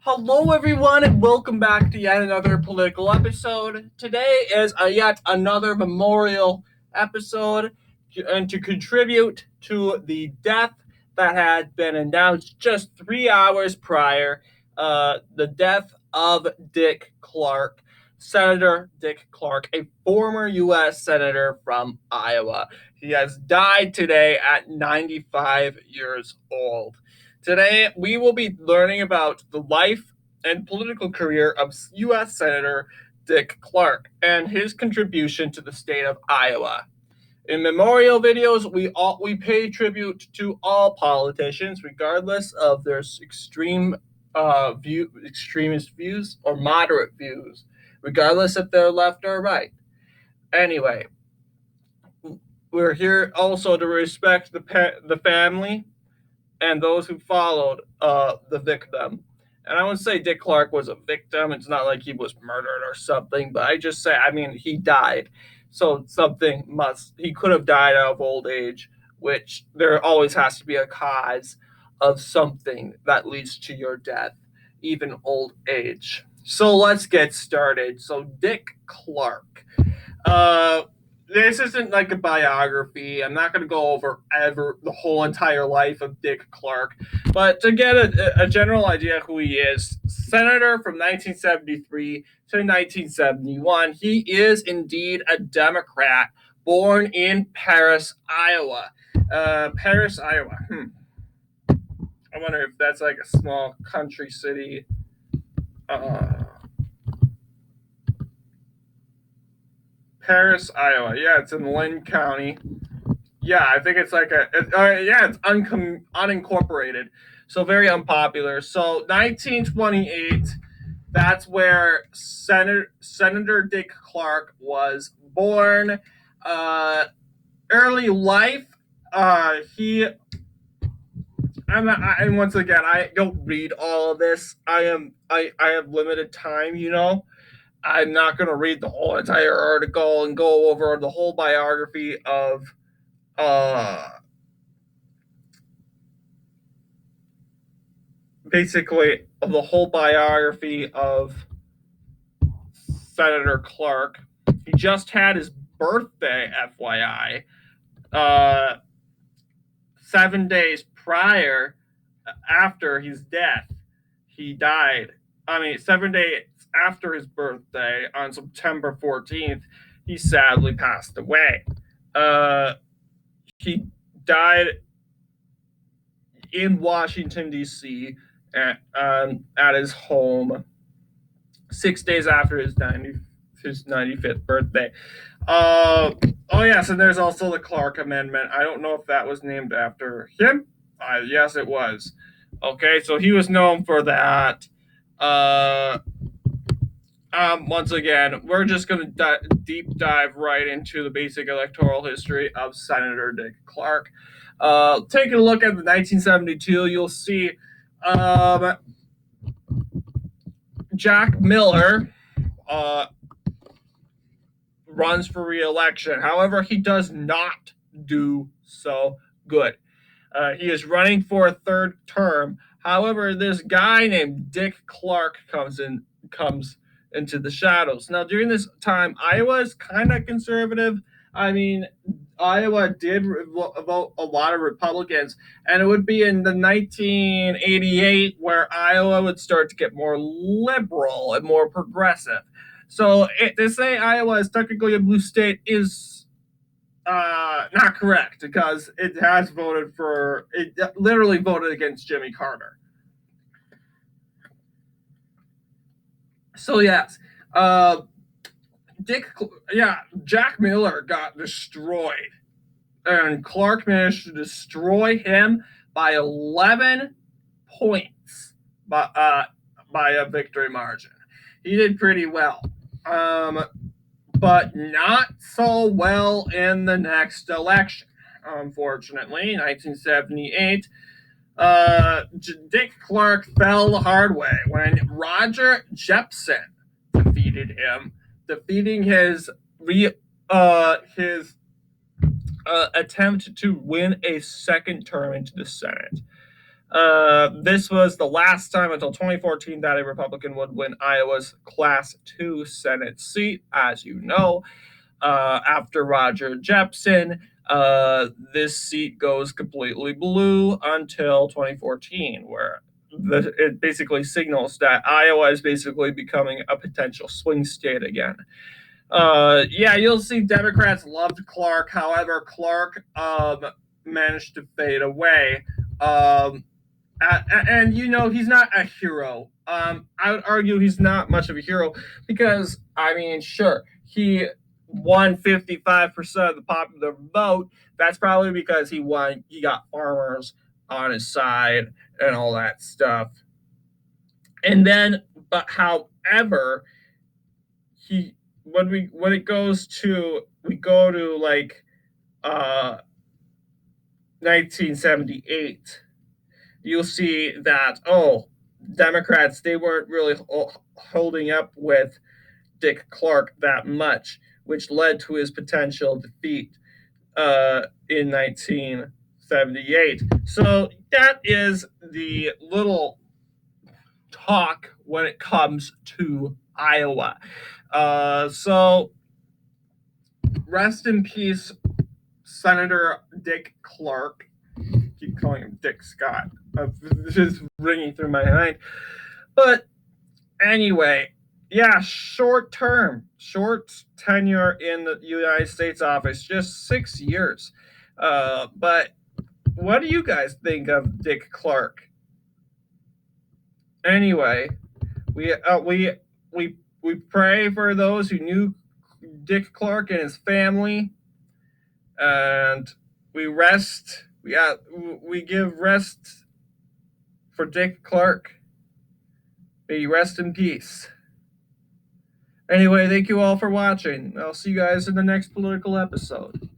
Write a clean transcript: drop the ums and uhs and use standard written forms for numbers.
Hello, everyone, and welcome back to yet another political episode. Today is yet another memorial episode, and to contribute to the death that had been announced just 3 hours prior, the death of Dick Clark, Senator Dick Clark, a former U.S. Senator from Iowa. He has died today at 95 years old. Today, we will be learning about the life and political career of U.S. Senator Dick Clark and his contribution to the state of Iowa. In memorial videos, we pay tribute to all politicians, regardless of their extremist views or moderate views, regardless if they're left or right. Anyway, we're here also to respect the family and those who followed the victim. And I wouldn't say Dick Clark was a victim. It's not like he was murdered or something, but he died. So he could have died out of old age, which there always has to be a cause of something that leads to your death, even old age. So let's get started. So, Dick Clark. Uh, this isn't like a biography. I'm not going to go over the whole entire life of Dick Clark, but to get a general idea of who he is, senator from 1973 to 1971, he is indeed a Democrat born in Paris, Iowa. Paris, Iowa. I wonder if that's like a small country city. Paris, Iowa. Yeah, it's in Lynn County. Yeah, I think it's like it's unincorporated, so very unpopular. So 1928, that's where Senator Dick Clark was born. Early life, he and once again, I don't read all of this. I have limited time, I'm not going to read the whole entire article and go over the whole biography of uh, basically the whole biography of Senator Clark. He just had his birthday, FYI, 7 days prior, after his death. He died. 7 days after his birthday, on September 14th, he sadly passed away. He died in Washington, D.C. At his home 6 days after his 95th birthday. Oh, yes, and there's also the Clark Amendment. I don't know if that was named after him. Yes, it was. Okay, so he was known for that. Once again, we're just going to deep dive right into the basic electoral history of Senator Dick Clark. Taking a look at the 1972, you'll see Jack Miller runs for re-election. However, he does not do so good. He is running for a third term. However, this guy named Dick Clark comes into the shadows. Now, during this time, Iowa is kind of conservative. Iowa did vote a lot of Republicans, and it would be in the 1988 where Iowa would start to get more liberal and more progressive. So to say Iowa is technically a blue state is not correct, because it literally voted against Jimmy Carter. So yes, Jack Miller got destroyed, and Clark managed to destroy him by 11 points by a victory margin. He did pretty well, but not so well in the next election. Unfortunately, 1978, Dick Clark fell the hard way when Roger Jepsen defeated him, defeating his attempt to win a second term into the Senate. This was the last time until 2014 that a Republican would win Iowa's Class 2 Senate seat, as you know. After Roger Jepsen, this seat goes completely blue until 2014, where it basically signals that Iowa is basically becoming a potential swing state again. Yeah, you'll see Democrats loved Clark. However, Clark managed to fade away. And he's not a hero. I would argue he's not much of a hero because I mean, sure, he won 55% of the popular vote. That's probably because he got farmers on his side and all that stuff. And then, but however, he when it goes to we go to like 1978, you'll see that Democrats, they weren't really holding up with Dick Clark that much, which led to his potential defeat in 1978. So that is the little talk when it comes to Iowa. So rest in peace, Senator Dick Clark. I keep calling him Dick Scott. This is ringing through my mind. But anyway, yeah, short tenure in the United States office, just 6 years. But what do you guys think of Dick Clark? Anyway, we pray for those who knew Dick Clark and his family, and we give rest for Dick Clark. May you rest in peace. Anyway, thank you all for watching. I'll see you guys in the next political episode.